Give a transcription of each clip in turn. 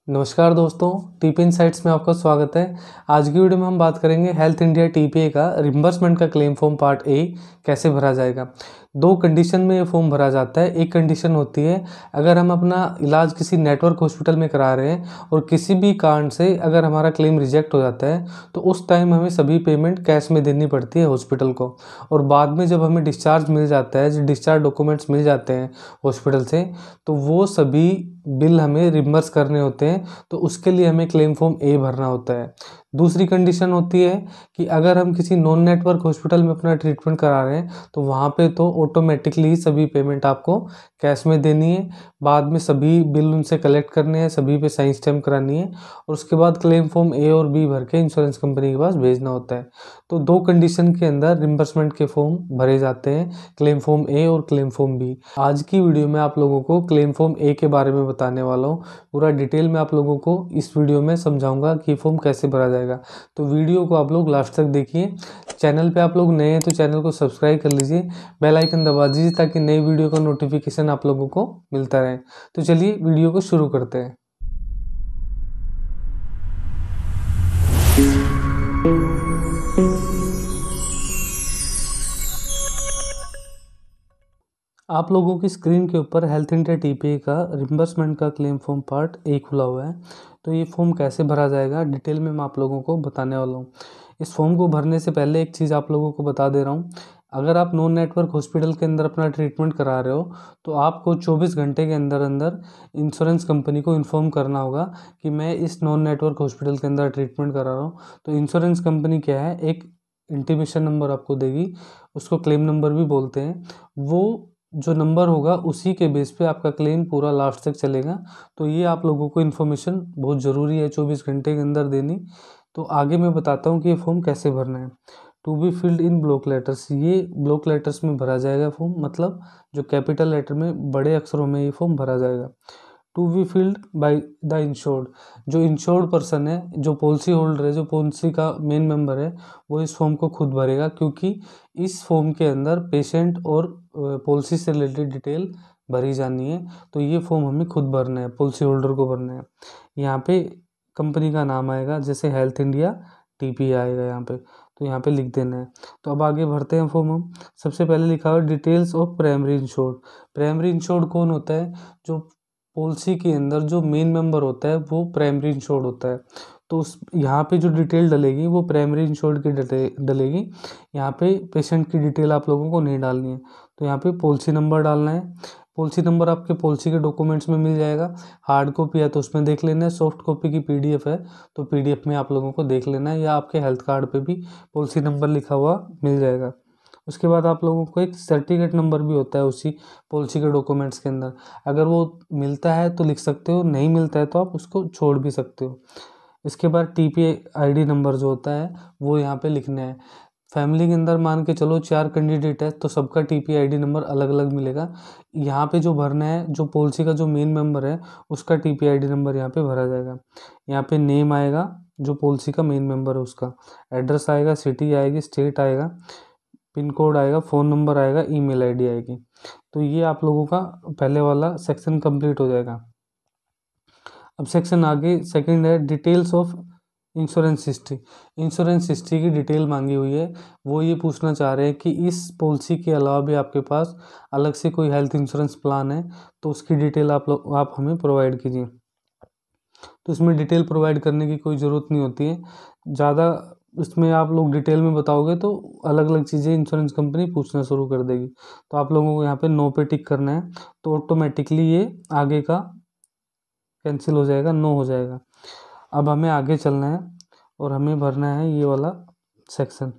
नमस्कार दोस्तों, TP insights में आपका स्वागत है। आज की वीडियो में हम बात करेंगे हेल्थ इंडिया टीपीए का रिम्बर्समेंट का क्लेम फॉर्म पार्ट ए कैसे भरा जाएगा। दो कंडीशन में ये फॉर्म भरा जाता है। एक कंडीशन होती है अगर हम अपना इलाज किसी नेटवर्क हॉस्पिटल में करा रहे हैं और किसी भी कारण से अगर हमारा क्लेम रिजेक्ट हो जाता है तो उस टाइम हमें सभी पेमेंट कैश में देनी पड़ती है हॉस्पिटल को, और बाद में जब हमें डिस्चार्ज मिल जाता है, जो डिस्चार्ज डॉक्यूमेंट्स मिल जाते हैं हॉस्पिटल से, तो वो सभी बिल हमें रिम्बर्स करने होते हैं। तो उसके लिए हमें क्लेम फॉर्म ए भरना होता है। दूसरी कंडीशन होती है कि अगर हम किसी नॉन नेटवर्क हॉस्पिटल में अपना ट्रीटमेंट करा रहे हैं तो वहाँ पे तो ऑटोमेटिकली ही सभी पेमेंट आपको कैश में देनी है। बाद में सभी बिल उनसे कलेक्ट करने हैं, सभी पे साइन स्टैम्प करानी है और उसके बाद क्लेम फॉर्म ए और बी भर के इंश्योरेंस कंपनी के पास भेजना होता है। तो दो कंडीशन के अंदर रिम्बर्समेंट के फॉर्म भरे जाते हैं, क्लेम फॉर्म ए और क्लेम फॉर्म बी। आज की वीडियो में आप लोगों को क्लेम फॉर्म ए के बारे में बताने वाला हूँ। पूरा डिटेल में आप लोगों को इस वीडियो में समझाऊंगा कि फॉर्म कैसे भरा जाएगा। तो वीडियो को आप लोग लास्ट तक देखिए। चैनल पे आप लोग नए हैं तो चैनल को सब्सक्राइब कर लीजिए, बेल आइकन दबा दीजिए ताकि नई वीडियो का नोटिफिकेशन आप लोगों को मिलता रहे। तो चलिए वीडियो को शुरू करते हैं। आप लोगों की स्क्रीन के ऊपर हेल्थ इंडिया टीपीए का रिम्बर्समेंट का क्लेम फॉर्म पार्ट ए खुला हुआ है। तो ये फॉर्म कैसे भरा जाएगा डिटेल में मैं आप लोगों को बताने वाला हूँ। इस फॉर्म को भरने से पहले एक चीज़ आप लोगों को बता दे रहा हूँ। अगर आप नॉन नेटवर्क हॉस्पिटल के अंदर अपना ट्रीटमेंट करा रहे हो तो आपको 24 घंटे के अंदर अंदर इंश्योरेंस कंपनी को इन्फॉर्म करना होगा कि मैं इस नॉन नेटवर्क हॉस्पिटल के अंदर ट्रीटमेंट करा रहा हूँ। तो इंश्योरेंस कंपनी क्या है, एक इंटीमेशन नंबर आपको देगी, उसको क्लेम नंबर भी बोलते हैं। वो जो नंबर होगा उसी के बेस पे आपका क्लेम पूरा लास्ट तक चलेगा। तो ये आप लोगों को इन्फॉर्मेशन बहुत ज़रूरी है 24 घंटे के अंदर देनी। तो आगे मैं बताता हूँ कि ये फॉर्म कैसे भरना है। To be filled in block letters, ये ब्लॉक लेटर्स में भरा जाएगा फॉर्म, मतलब जो कैपिटल लेटर में बड़े अक्षरों में ये फॉर्म भरा जाएगा। To be filled by the insured, जो इंश्योर्ड पर्सन है, जो पॉलिसी होल्डर है, जो पॉलिसी का मेन मेंबर है, वो इस फॉर्म को खुद भरेगा, क्योंकि इस फॉर्म के अंदर पेशेंट और पॉलिसी से रिलेटेड डिटेल भरी जानी है। तो ये फॉर्म हमें खुद भरना है, पॉलिसी होल्डर को भरना है। यहाँ पे कंपनी का नाम आएगा, जैसे हेल्थ इंडिया टीपी आएगा यहाँ पे, तो यहाँ पे लिख देना है। तो अब आगे भरते हैं फॉर्म हम। सबसे पहले लिखा हुआ details of primary insured. Primary insured कौन होता है? जो पॉलिसी के अंदर जो मेन मेंबर होता है वो प्राइमरी इंश्योर्ड होता है। तो उस यहाँ पे जो डिटेल डलेगी वो प्राइमरी इंश्योर्ड की डलेगी। यहाँ पे पेशेंट की डिटेल आप लोगों को नहीं डालनी है। तो यहाँ पे पॉलिसी नंबर डालना है। पॉलिसी नंबर आपके पॉलिसी के डॉक्यूमेंट्स में मिल जाएगा। हार्ड कॉपी है तो उसमें देख लेना है, सॉफ्ट कॉपी की पीडीएफ है तो पीडीएफ में आप लोगों को देख लेना है, या आपके हेल्थ कार्ड पे भी पॉलिसी नंबर लिखा हुआ मिल जाएगा। उसके बाद आप लोगों को एक सर्टिफिकेट नंबर भी होता है उसी पॉलिसी के डॉक्यूमेंट्स के अंदर। अगर वो मिलता है तो लिख सकते हो, नहीं मिलता है तो आप उसको छोड़ भी सकते हो। इसके बाद टीपी आईडी नंबर जो होता है वो यहाँ पे लिखना है। फैमिली के अंदर मान के चलो 4 कैंडिडेट है तो सबका टीपी आईडी नंबर अलग अलग मिलेगा। यहाँ पे जो भरना है, जो पॉलिसी का जो मेन मेंबर है उसका टीपी आईडी नंबर यहाँ पे भरा जाएगा। यहाँ पे नेम आएगा, जो पॉलिसी का मेन मेंबर है उसका एड्रेस आएगा, सिटी आएगी, स्टेट आएगा, पिन कोड आएगा, फ़ोन नंबर आएगा, ईमेल आईडी आएगी। तो ये आप लोगों का पहले वाला सेक्शन कंप्लीट हो जाएगा। अब सेक्शन आगे सेकंड है details of insurance history. Insurance history की डिटेल मांगी हुई है। वो ये पूछना चाह रहे हैं कि इस पॉलिसी के अलावा भी आपके पास अलग से कोई हेल्थ इंश्योरेंस प्लान है तो उसकी डिटेल आप हमें प्रोवाइड कीजिए। तो इसमें डिटेल प्रोवाइड करने की कोई ज़रूरत नहीं होती है ज़्यादा। इसमें आप लोग डिटेल में बताओगे तो अलग अलग चीज़ें इंश्योरेंस कंपनी पूछना शुरू कर देगी। तो आप लोगों को यहाँ पे नो पे टिक करना है, तो ऑटोमेटिकली ये आगे का कैंसिल हो जाएगा, नो हो जाएगा। अब हमें आगे चलना है और हमें भरना है ये वाला section,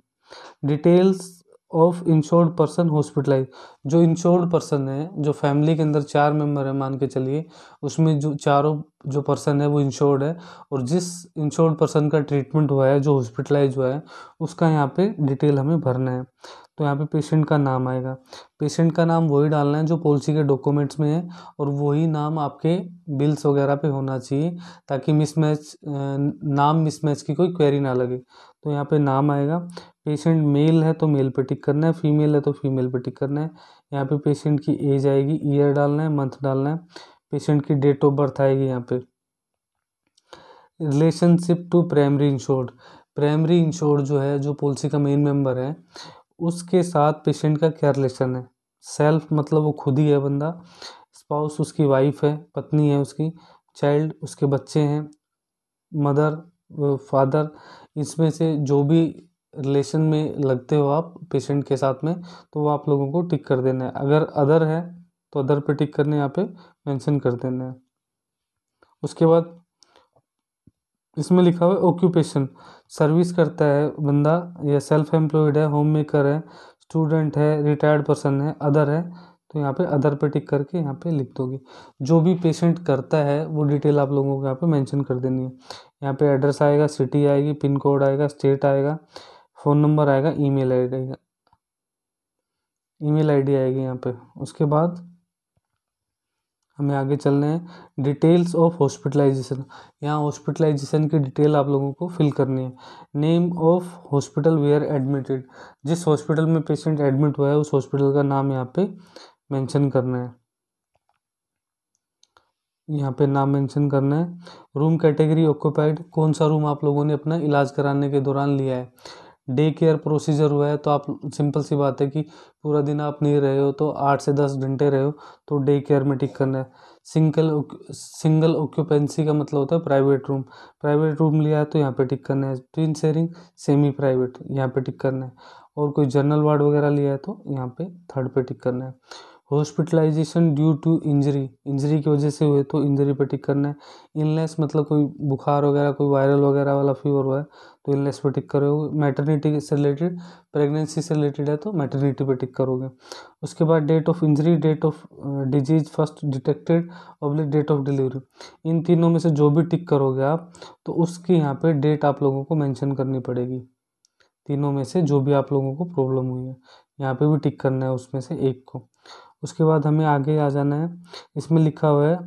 details of insured person hospitalize. जो इंश्योर्ड पर्सन है, जो फैमिली के अंदर 4 मेंबर है मान के चलिए, उसमें जो चारों जो पर्सन है वो इंश्योर्ड है, और जिस इंश्योर्ड पर्सन का ट्रीटमेंट हुआ है, जो हॉस्पिटलाइज हुआ है, उसका यहाँ पे डिटेल हमें भरना है। तो यहाँ पे पेशेंट का नाम आएगा। पेशेंट का नाम वही डालना है जो पॉलिसी के डॉक्यूमेंट्स में है, और वही नाम आपके बिल्स वगैरह पे होना चाहिए ताकि मिसमैच नाम मिसमैच की कोई क्वेरी ना लगे। तो यहाँ पे नाम आएगा। पेशेंट मेल है तो मेल पे टिक करना है, फीमेल है तो फीमेल पे टिक करना है। यहाँ पे पेशेंट की एज आएगी, ईयर डालना है, मंथ डालना है। पेशेंट की डेट ऑफ बर्थ आएगी यहाँ पे। Relationship to primary insured, primary insured जो है, जो पॉलिसी का मेन मेंबर है, उसके साथ पेशेंट का क्या रिलेशन है। सेल्फ मतलब वो खुद ही है बंदा, स्पाउस उसकी वाइफ है, पत्नी है उसकी, चाइल्ड उसके बच्चे हैं, मदर फादर, इसमें से जो भी रिलेशन में लगते हो आप पेशेंट के साथ में, तो वो आप लोगों को टिक कर देना है। अगर अदर है तो अदर पे टिक करने यहाँ पे मेंशन कर देना है। उसके बाद इसमें लिखा हुआ है ऑक्यूपेशन, सर्विस करता है बंदा, या सेल्फ एम्प्लॉयड है, होम मेकर है, स्टूडेंट है, रिटायर्ड पर्सन है, अदर है, तो यहाँ पे अदर पे टिक करके यहाँ पे लिख दोगे। जो भी पेशेंट करता है वो डिटेल आप लोगों को यहाँ पे मेंशन कर देनी है। यहाँ पे एड्रेस आएगा, सिटी आएगी, पिन कोड आएगा, स्टेट आएगा, फ़ोन नंबर आएगा, ईमेल आएगा, ईमेल आईडी आएगी यहाँ पे। उसके बाद हमें आगे चलना है, डिटेल्स ऑफ हॉस्पिटलाइजेशन। यहाँ हॉस्पिटलाइजेशन की डिटेल आप लोगों को फिल करनी है। Name of hospital where admitted, जिस हॉस्पिटल में पेशेंट एडमिट हुआ है उस हॉस्पिटल का नाम यहाँ पे मेंशन करना है, यहाँ पे नाम मेंशन करना है। रूम कैटेगरी ऑक्यूपाइड, कौन सा रूम आप लोगों ने अपना इलाज कराने के दौरान लिया है। डे केयर प्रोसीजर हुआ है तो आप, सिंपल सी बात है कि पूरा दिन आप नहीं रहे हो तो 8 से 10 घंटे रहे हो तो डे केयर में टिक करना है। सिंगल ऑक्यूपेंसी का मतलब होता है प्राइवेट रूम, प्राइवेट रूम लिया है तो यहाँ पे टिक करना है। ट्विन शेयरिंग, सेमी प्राइवेट, यहाँ पे टिक करना है। और कोई जनरल वार्ड वगैरह लिया है तो यहाँ पे थर्ड पे टिक करना है। Hospitalization due to injury, injury की वजह से हुए तो इंजरी पे टिक करना है। इलनेस मतलब कोई बुखार वगैरह, कोई वायरल वगैरह वाला फीवर हुआ है तो इलनेस पे टिक करोगे। मैटरनिटी से रिलेटेड, प्रेगनेंसी से रिलेटेड है तो मैटरनिटी पे टिक करोगे। उसके बाद date of injury, date of disease first detected, oblique date of delivery, इन तीनों में से जो भी टिक करोगे आप तो उसकी यहाँ पे डेट आप लोगों को मेंशन करनी पड़ेगी। तीनों में से जो भी आप लोगों को प्रॉब्लम हुई है यहाँ पे भी टिक करना है उसमें से एक को। उसके बाद हमें आगे आ जाना है, इसमें लिखा हुआ है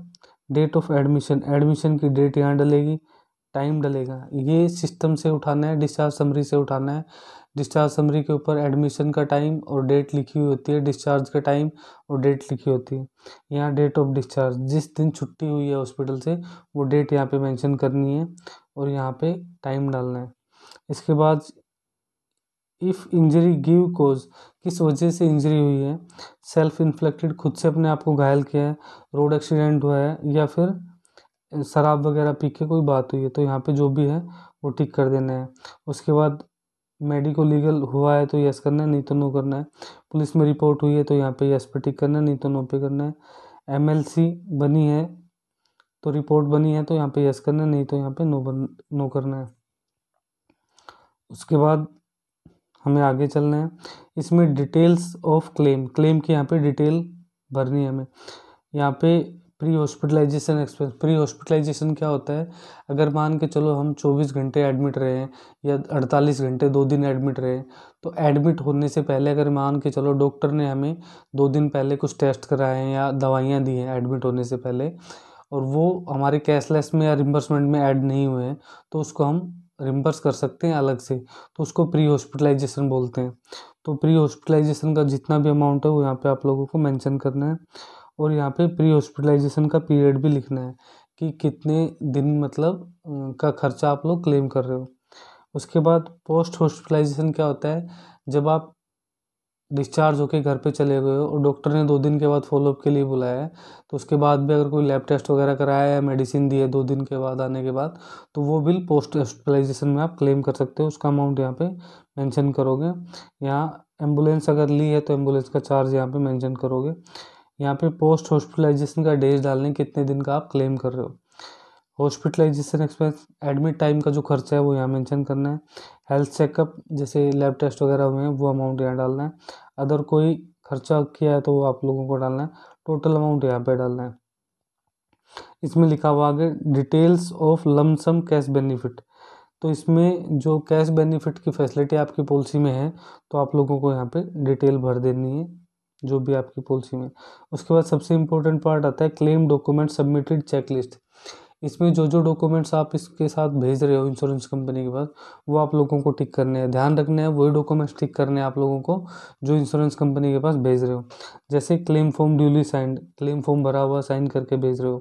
डेट ऑफ एडमिशन, एडमिशन की डेट यहाँ डलेगी, टाइम डलेगा। ये सिस्टम से उठाना है, डिस्चार्ज समरी से उठाना है। डिस्चार्ज समरी के ऊपर एडमिशन का टाइम और डेट लिखी हुई होती है, डिस्चार्ज का टाइम और डेट लिखी होती है। यहाँ डेट ऑफ डिस्चार्ज, जिस दिन छुट्टी हुई है हॉस्पिटल से वो डेट यहाँ पे मेंशन करनी है और यहाँ पे टाइम डालना है। इसके बाद इफ़ इंजरी गिव कोज, किस वजह से इंजरी हुई है। सेल्फ इन्फ्लिक्टेड, खुद से अपने आप को घायल किया है, रोड एक्सीडेंट हुआ है, या फिर शराब वगैरह पी के कोई बात हुई है तो यहाँ पे जो भी है वो टिक कर देना है। उसके बाद मेडिको लीगल हुआ है तो यस करना है, नहीं तो नो करना है। पुलिस में रिपोर्ट हुई है तो यहाँ पे यस पे टिक करना है, नहीं तो नो पे करना है। एमएलसी बनी है तो रिपोर्ट बनी है तो यहाँ पे यस करना है, नहीं तो यहाँ पे नो करना है। उसके बाद हमें आगे चलना है, इसमें डिटेल्स ऑफ क्लेम, क्लेम की यहाँ पे डिटेल भरनी है हमें। यहाँ पे pre hospitalization expense, pre hospitalization क्या होता है, अगर मान के चलो हम 24 घंटे एडमिट रहे हैं या 48 घंटे 2 दिन एडमिट रहे हैं, तो एडमिट होने से पहले अगर मान के चलो डॉक्टर ने हमें 2 दिन पहले कुछ टेस्ट कराए हैं या दवाइयाँ दी हैं एडमिट होने से पहले, और वो हमारे कैशलेस में या रिम्बर्समेंट में ऐड नहीं हुए हैं, तो उसको हम रिम्बर्स कर सकते हैं अलग से, तो उसको प्री हॉस्पिटलाइजेशन बोलते हैं। तो प्री हॉस्पिटलाइजेशन का जितना भी अमाउंट है वो यहाँ पे आप लोगों को मेंशन करना है, और यहाँ पे प्री हॉस्पिटलाइजेशन का पीरियड भी लिखना है कि कितने दिन मतलब का खर्चा आप लोग क्लेम कर रहे हो। उसके बाद पोस्ट हॉस्पिटलाइजेशन क्या होता है, जब आप डिस्चार्ज होके घर पे चले गए हो और डॉक्टर ने 2 दिन के बाद फॉलोअप के लिए बुलाया है, तो उसके बाद भी अगर कोई लैब टेस्ट वगैरह कराया है, मेडिसिन दी है 2 दिन के बाद आने के बाद, तो वो बिल पोस्ट हॉस्पिटलाइजेशन में आप क्लेम कर सकते हो। उसका अमाउंट यहाँ पे मेंशन करोगे। यहाँ एम्बुलेंस अगर ली है तो एम्बुलेंस का चार्ज यहाँ पे मेंशन करोगे। यहाँ पे पोस्ट हॉस्पिटलाइजेशन का डेज डालने, कितने दिन का आप क्लेम कर रहे हो। हॉस्पिटलाइजेशन एक्सपेंस, एडमिट टाइम का जो खर्चा है वो यहाँ मेंशन करना है। हेल्थ चेकअप जैसे लैब टेस्ट वगैरह हुए हैं वो अमाउंट यहाँ डालना है। अदर कोई खर्चा किया है तो वो आप लोगों को डालना है। टोटल अमाउंट यहाँ पे डालना है। इसमें लिखा हुआ आगे details of lump sum cash benefit, तो इसमें जो कैश बेनिफिट की फैसिलिटी आपकी पॉलिसी में है तो आप लोगों को यहाँ पे डिटेल भर देनी है जो भी आपकी पॉलिसी में। उसके बाद सबसे इम्पोर्टेंट पार्ट आता है क्लेम डॉक्यूमेंट सबमिटेड चेकलिस्ट। इसमें जो जो डॉक्यूमेंट्स आप इसके साथ भेज रहे हो इंश्योरेंस कंपनी के पास, वो आप लोगों को टिक करने हैं। ध्यान रखना है वही डॉक्यूमेंट्स टिक करने हैं आप लोगों को जो इंश्योरेंस कंपनी के पास भेज रहे हो। जैसे claim form duly signed, claim form भरा हुआ साइन करके भेज रहे हो।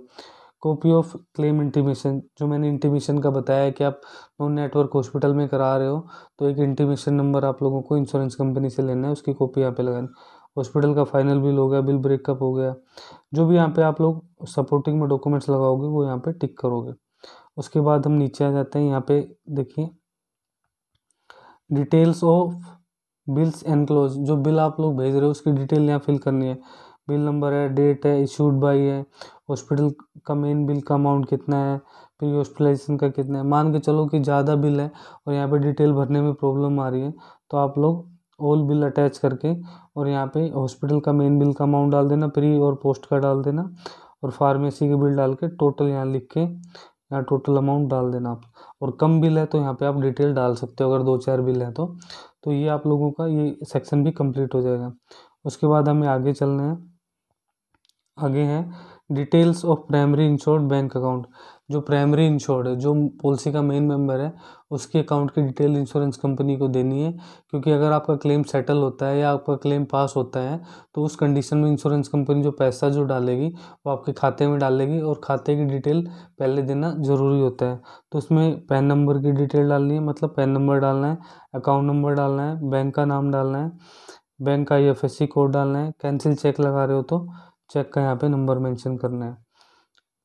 कॉपी ऑफ क्लेम इंटीमेशन, जो मैंने इंटीमेशन का बताया कि आप नॉन नेटवर्क हॉस्पिटल में करा रहे हो तो एक इंटीमेशन नंबर आप लोगों को इंश्योरेंस कंपनी से लेना है, उसकी कॉपी यहाँ पे लगानी। हॉस्पिटल का फाइनल बिल हो गया, बिल ब्रेकअप हो गया, जो भी यहाँ पे आप लोग सपोर्टिंग में डॉक्यूमेंट्स लगाओगे वो यहाँ पे टिक करोगे। उसके बाद हम नीचे आ जाते हैं। यहाँ पे देखिए डिटेल्स ऑफ बिल्स एनक्लोज, जो बिल आप लोग भेज रहे हो उसकी डिटेल यहाँ फिल करनी है। बिल नंबर है, डेट है, इशूड बाई है, हॉस्पिटल का मेन बिल का अमाउंट कितना है, प्री हॉस्पिटलाइजेशन का कितना है। मान के चलो कि ज़्यादा बिल है और यहाँ पे डिटेल भरने में प्रॉब्लम आ रही है तो आप लोग ऑल बिल अटैच करके और यहाँ पे हॉस्पिटल का मेन बिल का अमाउंट डाल देना, प्री और पोस्ट का डाल देना और फार्मेसी के बिल डाल के टोटल यहाँ लिख के यहाँ टोटल अमाउंट डाल देना आप। और कम बिल है तो यहाँ पे आप डिटेल डाल सकते हो, अगर 2-4 बिल हैं तो ये आप लोगों का ये सेक्शन भी कंप्लीट हो जाएगा। उसके बाद हमें आगे चलना है। आगे हैं details of primary insured bank account. जो प्राइमरी इंश्योर्ड है, जो पॉलिसी का मेन मेंबर है, उसके अकाउंट की डिटेल इंश्योरेंस कंपनी को देनी है, क्योंकि अगर आपका क्लेम सेटल होता है या आपका क्लेम पास होता है तो उस कंडीशन में इंश्योरेंस कंपनी जो पैसा जो डालेगी वो आपके खाते में डालेगी और खाते की डिटेल पहले देना ज़रूरी होता है। तो उसमें पैन नंबर की डिटेल डालनी है, मतलब पैन नंबर डालना है, अकाउंट नंबर डालना है, बैंक का नाम डालना है, बैंक का IFSC कोड डालना है, कैंसिल चेक लगा रहे हो तो चेक का यहाँ पे नंबर मेंशन करना है।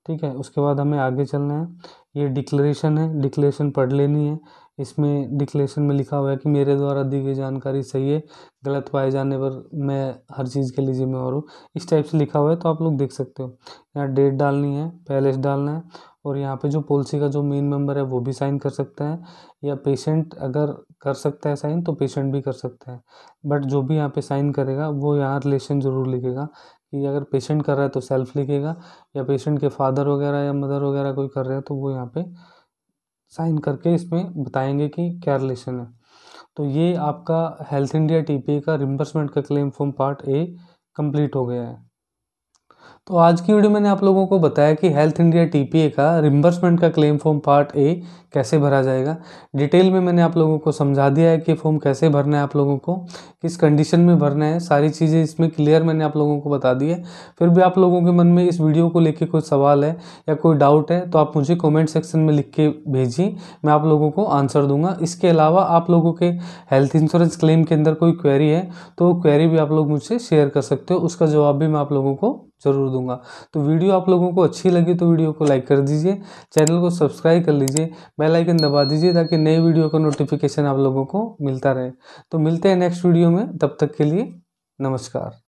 ठीक है, उसके बाद हमें आगे चलना है। ये डिक्लेरेशन है, डिक्लेरेशन पढ़ लेनी है। इसमें डिक्लेरेशन में लिखा हुआ है कि मेरे द्वारा दी गई जानकारी सही है, गलत पाए जाने पर मैं हर चीज़ के लिए जिम्मेवार हूँ, इस टाइप से लिखा हुआ है तो आप लोग देख सकते हो। यहाँ डेट डालनी है, पैलेस डालना है और यहाँ पे जो पॉलिसी का जो मेन मेंबर है वो भी साइन कर सकता है, या पेशेंट अगर कर सकता है साइन तो पेशेंट भी कर सकता है। बट जो भी यहाँ पे साइन करेगा वो यहाँ रिलेशन ज़रूर लिखेगा, कि अगर पेशेंट कर रहा है तो सेल्फ लिखेगा, या पेशेंट के फादर वगैरह या मदर वगैरह कोई कर रहे हैं तो वो यहाँ पे साइन करके इसमें बताएंगे कि क्या रिलेशन है। तो ये आपका हेल्थ इंडिया TPA का रिम्बर्समेंट का claim form part A complete हो गया है। तो आज की वीडियो मैंने आप लोगों को बताया कि हेल्थ इंडिया TPA का रिम्बर्समेंट का क्लेम फॉर्म पार्ट A कैसे भरा जाएगा। डिटेल में मैंने आप लोगों को समझा दिया है कि फॉर्म कैसे भरना है, आप लोगों को किस कंडीशन में भरना है, सारी चीज़ें इसमें क्लियर मैंने आप लोगों को बता दी है। फिर भी आप लोगों के मन में इस वीडियो को लेकर कोई सवाल है या कोई डाउट है तो आप मुझे कॉमेंट सेक्शन में लिख के भेजिए, मैं आप लोगों को आंसर दूंगा। इसके अलावा आप लोगों के हेल्थ इंश्योरेंस क्लेम के अंदर कोई क्वेरी है तो क्वेरी भी आप लोग मुझसे शेयर कर सकते हो, उसका जवाब भी मैं आप लोगों को ज़रूर दूंगा। तो वीडियो आप लोगों को अच्छी लगी तो वीडियो को लाइक कर दीजिए, चैनल को सब्सक्राइब कर लीजिए, बेल आइकन दबा दीजिए ताकि नए वीडियो का नोटिफिकेशन आप लोगों को मिलता रहे। तो मिलते हैं नेक्स्ट वीडियो में, तब तक के लिए नमस्कार।